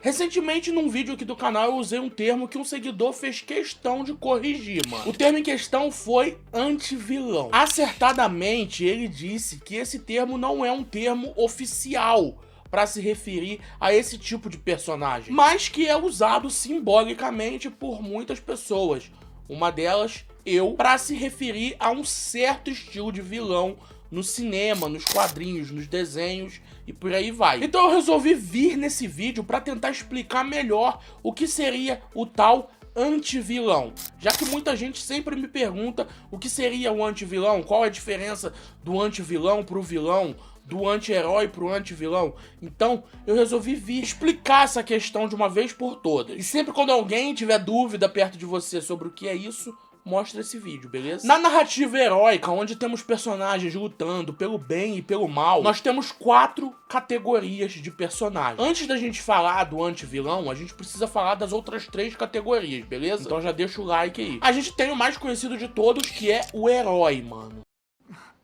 Recentemente, num vídeo aqui do canal, eu usei um termo que um seguidor fez questão de corrigir, mano. O termo em questão foi anti-vilão. Acertadamente, ele disse que esse termo não é um termo oficial para se referir a esse tipo de personagem, mas que é usado simbolicamente por muitas pessoas. Uma delas, eu, para se referir a um certo estilo de vilão no cinema, nos quadrinhos, nos desenhos e por aí vai. Então eu resolvi vir nesse vídeo para tentar explicar melhor o que seria o tal anti-vilão, já que muita gente sempre me pergunta o que seria o anti-vilão, qual é a diferença do anti-vilão pro vilão, do anti-herói pro anti-vilão. Então eu resolvi vir explicar essa questão de uma vez por todas. E sempre quando alguém tiver dúvida perto de você sobre o que é isso, mostra esse vídeo, beleza? Na narrativa heróica, onde temos personagens lutando pelo bem e pelo mal, nós temos 4 categorias de personagens. Antes da gente falar do anti-vilão, a gente precisa falar das outras 3 categorias, beleza? Então já deixa o like aí. A gente tem o mais conhecido de todos, que é o herói, mano.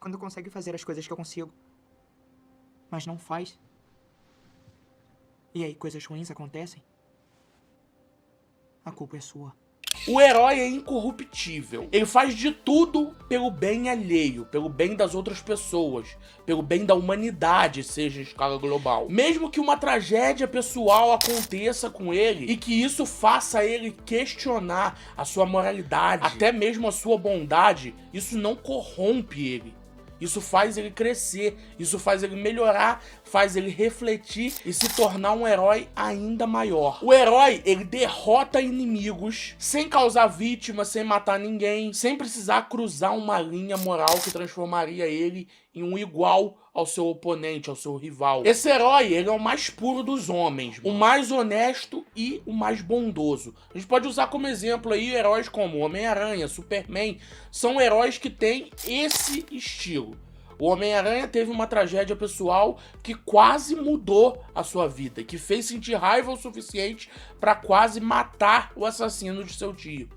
Quando consegue fazer as coisas que eu consigo, mas não faz. E aí coisas ruins acontecem. A culpa é sua. O herói é incorruptível. Ele faz de tudo pelo bem alheio, pelo bem das outras pessoas, pelo bem da humanidade, seja em escala global. Mesmo que uma tragédia pessoal aconteça com ele e que isso faça ele questionar a sua moralidade, até mesmo a sua bondade, isso não corrompe ele. Isso faz ele crescer, isso faz ele melhorar, faz ele refletir e se tornar um herói ainda maior. O herói, ele derrota inimigos sem causar vítima, sem matar ninguém, sem precisar cruzar uma linha moral que transformaria ele em um igual ao seu oponente, ao seu rival. Esse herói, ele é o mais puro dos homens, o mais honesto e o mais bondoso. A gente pode usar como exemplo aí heróis como Homem-Aranha, Superman, são heróis que têm esse estilo. O Homem-Aranha teve uma tragédia pessoal que quase mudou a sua vida, que fez sentir raiva o suficiente para quase matar o assassino de seu tio.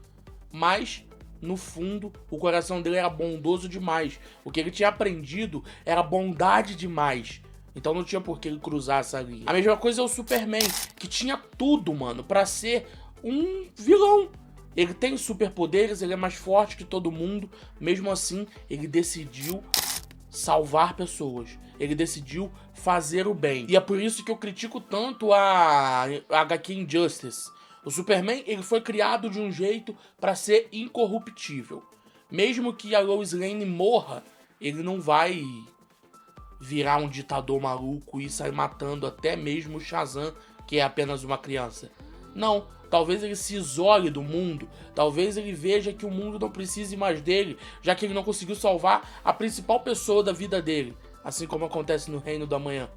Mas no fundo, o coração dele era bondoso demais. O que ele tinha aprendido era bondade demais. Então não tinha por que ele cruzar essa linha. A mesma coisa é o Superman, que tinha tudo, mano, pra ser um vilão. Ele tem superpoderes, ele é mais forte que todo mundo. Mesmo assim, ele decidiu salvar pessoas. Ele decidiu fazer o bem. E é por isso que eu critico tanto a HQ Injustice. O Superman, ele foi criado de um jeito para ser incorruptível. Mesmo que a Lois Lane morra, ele não vai virar um ditador maluco e sair matando até mesmo o Shazam, que é apenas uma criança. Não, talvez ele se isole do mundo, talvez ele veja que o mundo não precise mais dele, já que ele não conseguiu salvar a principal pessoa da vida dele, assim como acontece no Reino do Amanhã.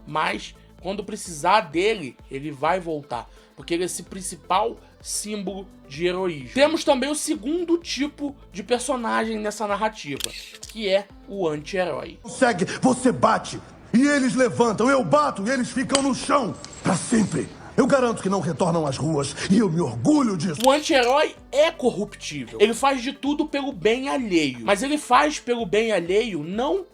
Mas quando precisar dele, ele vai voltar, porque ele é esse principal símbolo de heroísmo. Temos também o segundo tipo de personagem nessa narrativa, que é o anti-herói. Consegue, você bate, e eles levantam, eu bato, e eles ficam no chão, pra sempre. Eu garanto que não retornam às ruas, e eu me orgulho disso. O anti-herói é corruptível. Ele faz de tudo pelo bem alheio, mas ele faz pelo bem alheio não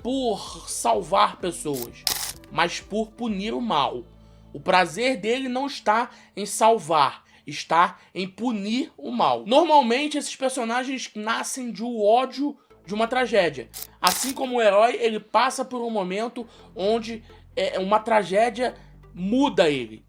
por salvar pessoas, mas por punir o mal. O prazer dele não está em salvar, está em punir o mal. Normalmente esses personagens nascem de um ódio de uma tragédia. Assim como o herói, ele passa por um momento onde uma tragédia muda ele.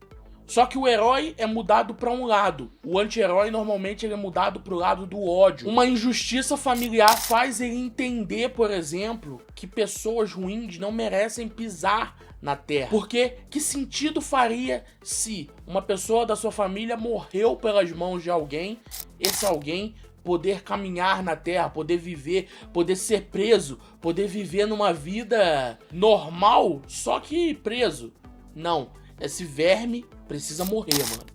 Só que o herói é mudado para um lado. O anti-herói normalmente ele é mudado para o lado do ódio. Uma injustiça familiar faz ele entender, por exemplo, que pessoas ruins não merecem pisar na Terra. Porque que sentido faria se uma pessoa da sua família morreu pelas mãos de alguém, esse alguém poder caminhar na Terra, poder viver, poder ser preso, poder viver numa vida normal, só que preso? Não. Esse verme precisa morrer, mano.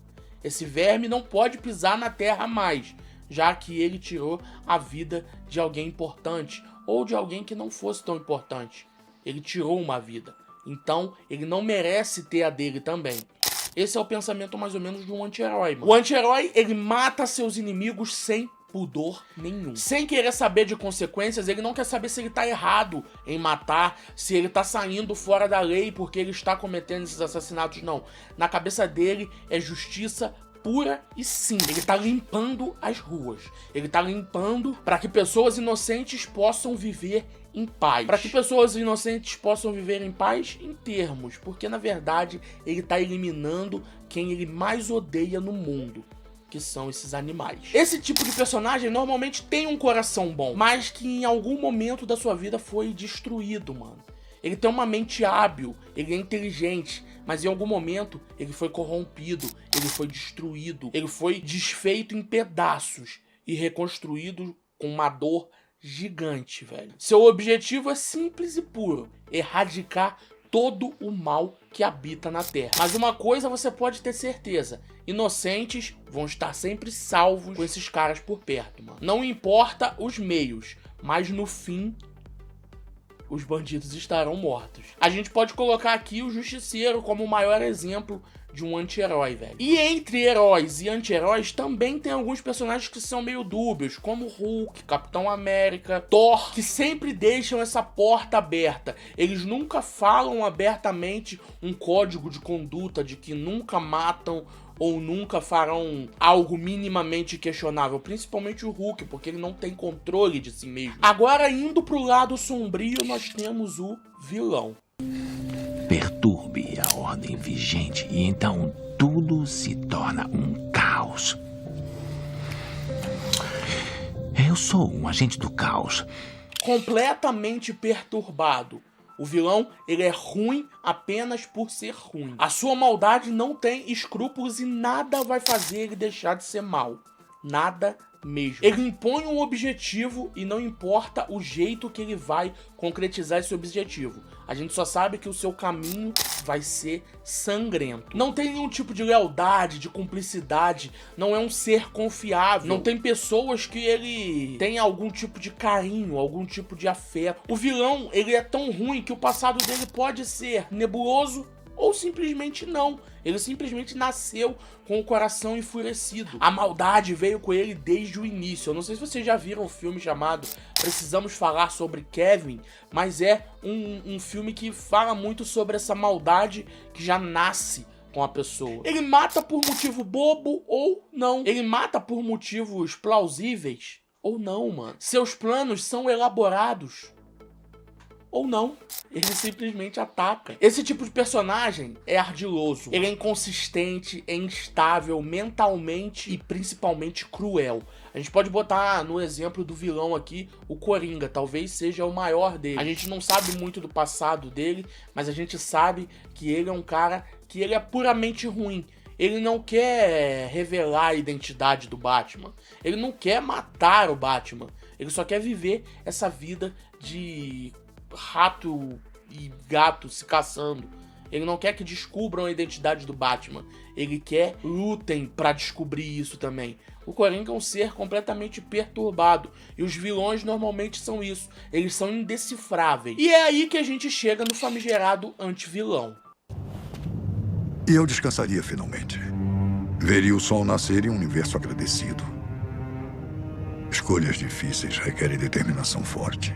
Esse verme não pode pisar na Terra mais, já que ele tirou a vida de alguém importante ou de alguém que não fosse tão importante. Ele tirou uma vida. Então, ele não merece ter a dele também. Esse é o pensamento mais ou menos de um anti-herói, mano. O anti-herói, ele mata seus inimigos sem pudor nenhum. Sem querer saber de consequências, ele não quer saber se ele tá errado em matar, se ele tá saindo fora da lei porque ele está cometendo esses assassinatos, não. Na cabeça dele é justiça pura e sim. Ele tá limpando as ruas. Ele tá limpando para que pessoas inocentes possam viver em paz. Para que pessoas inocentes possam viver em paz em termos, porque na verdade ele tá eliminando quem ele mais odeia no mundo, que são esses animais. Esse tipo de personagem normalmente tem um coração bom, mas que em algum momento da sua vida foi destruído, mano. Ele tem uma mente hábil, ele é inteligente, mas em algum momento ele foi corrompido, ele foi destruído, ele foi desfeito em pedaços e reconstruído com uma dor gigante, velho. Seu objetivo é simples e puro: erradicar todo o mal que habita na Terra. Mas uma coisa você pode ter certeza: inocentes vão estar sempre salvos com esses caras por perto, mano. Não importa os meios, mas no fim os bandidos estarão mortos. A gente pode colocar aqui o Justiceiro como o maior exemplo de um anti-herói, velho. E entre heróis e anti-heróis também tem alguns personagens que são meio dúbios, como Hulk, Capitão América, Thor, que sempre deixam essa porta aberta. Eles nunca falam abertamente um código de conduta de que nunca matam ou nunca farão algo minimamente questionável, principalmente o Hulk, porque ele não tem controle de si mesmo. Agora, indo pro lado sombrio, nós temos o vilão. Perturbe a ordem vigente e então tudo se torna um caos. Eu sou um agente do caos. Completamente perturbado. O vilão, ele é ruim apenas por ser ruim. A sua maldade não tem escrúpulos e nada vai fazer ele deixar de ser mal. Nada mesmo. Ele impõe um objetivo e não importa o jeito que ele vai concretizar esse objetivo. A gente só sabe que o seu caminho vai ser sangrento. Não tem nenhum tipo de lealdade, de cumplicidade, não é um ser confiável. Não tem pessoas que ele tem algum tipo de carinho, algum tipo de afeto. O vilão, ele é tão ruim que o passado dele pode ser nebuloso ou simplesmente não. Ele simplesmente nasceu com o coração enfurecido. A maldade veio com ele desde o início. Eu não sei se vocês já viram um filme chamado Precisamos Falar Sobre Kevin, mas é um filme que fala muito sobre essa maldade que já nasce com a pessoa. Ele mata por motivo bobo ou não. Ele mata por motivos plausíveis ou não, mano. Seus planos são elaborados ou não. Ele simplesmente ataca. Esse tipo de personagem é ardiloso. Ele é inconsistente, é instável mentalmente e principalmente cruel. A gente pode botar no exemplo do vilão aqui o Coringa, talvez seja o maior dele. A gente não sabe muito do passado dele, mas a gente sabe que ele é um cara que ele é puramente ruim. Ele não quer revelar a identidade do Batman. Ele não quer matar o Batman. Ele só quer viver essa vida de rato e gato se caçando. Ele não quer que descubram a identidade do Batman. Ele quer lutem pra descobrir isso também. O Coringa é um ser completamente perturbado. E os vilões normalmente são isso. Eles são indecifráveis. E é aí que a gente chega no famigerado anti-vilão. E eu descansaria finalmente. Veria o sol nascer em um universo agradecido. Escolhas difíceis requerem determinação forte.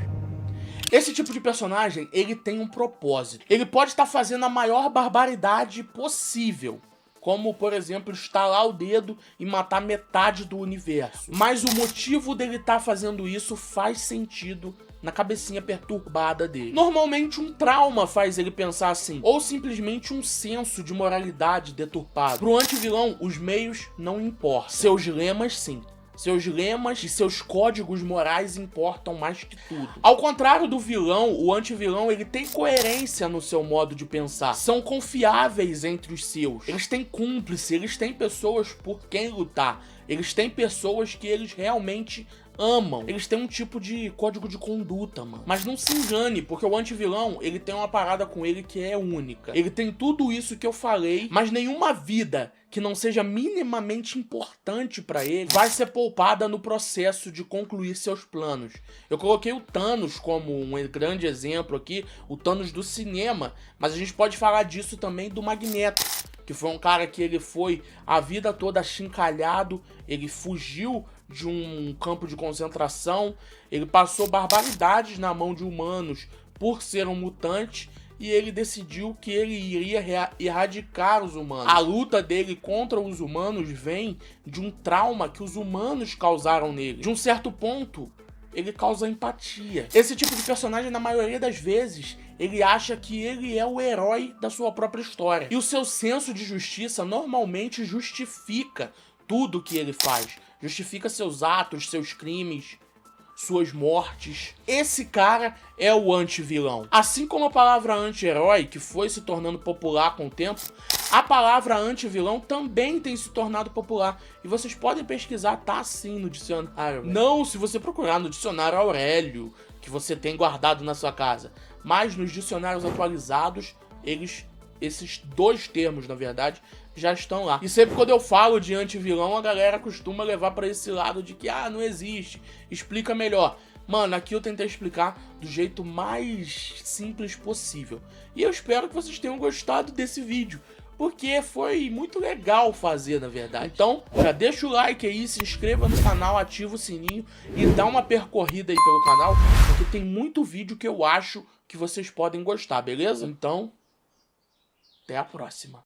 Esse tipo de personagem, ele tem um propósito. Ele pode estar fazendo a maior barbaridade possível, como, por exemplo, estalar o dedo e matar metade do universo. Mas o motivo dele estar fazendo isso faz sentido na cabecinha perturbada dele. Normalmente um trauma faz ele pensar assim, ou simplesmente um senso de moralidade deturpado. Pro anti-vilão, os meios não importam. Seus lemas, sim. Seus lemas e seus códigos morais importam mais que tudo. Ao contrário do vilão, o anti-vilão, ele tem coerência no seu modo de pensar. São confiáveis entre os seus. Eles têm cúmplice, eles têm pessoas por quem lutar. Eles têm pessoas que eles realmente amam. Eles têm um tipo de código de conduta, mano. Mas não se engane, porque o anti-vilão, ele tem uma parada com ele que é única. Ele tem tudo isso que eu falei, mas nenhuma vida que não seja minimamente importante pra ele vai ser poupada no processo de concluir seus planos. Eu coloquei o Thanos como um grande exemplo aqui, o Thanos do cinema, mas a gente pode falar disso também do Magneto, que foi um cara que ele foi a vida toda achincalhado, ele fugiu de um campo de concentração, ele passou barbaridades na mão de humanos por ser um mutante, e ele decidiu que ele iria erradicar os humanos. A luta dele contra os humanos vem de um trauma que os humanos causaram nele. De um certo ponto, ele causa empatia. Esse tipo de personagem, na maioria das vezes, ele acha que ele é o herói da sua própria história. E o seu senso de justiça normalmente justifica tudo que ele faz. Justifica seus atos, seus crimes, suas mortes. Esse cara é o anti-vilão. Assim como a palavra anti-herói, que foi se tornando popular com o tempo, a palavra anti-vilão também tem se tornado popular. E vocês podem pesquisar, tá assim no dicionário. Não se você procurar no dicionário Aurélio, que você tem guardado na sua casa. Mas nos dicionários atualizados, esses dois termos, na verdade, já estão lá. E sempre quando eu falo de anti-vilão, a galera costuma levar pra esse lado de que, não existe, explica melhor. Mano, aqui eu tentei explicar do jeito mais simples possível. E eu espero que vocês tenham gostado desse vídeo, porque foi muito legal fazer, na verdade. Então, já deixa o like aí, se inscreva no canal, ativa o sininho e dá uma percorrida aí pelo canal, porque tem muito vídeo que eu acho que vocês podem gostar, beleza? Então, até a próxima.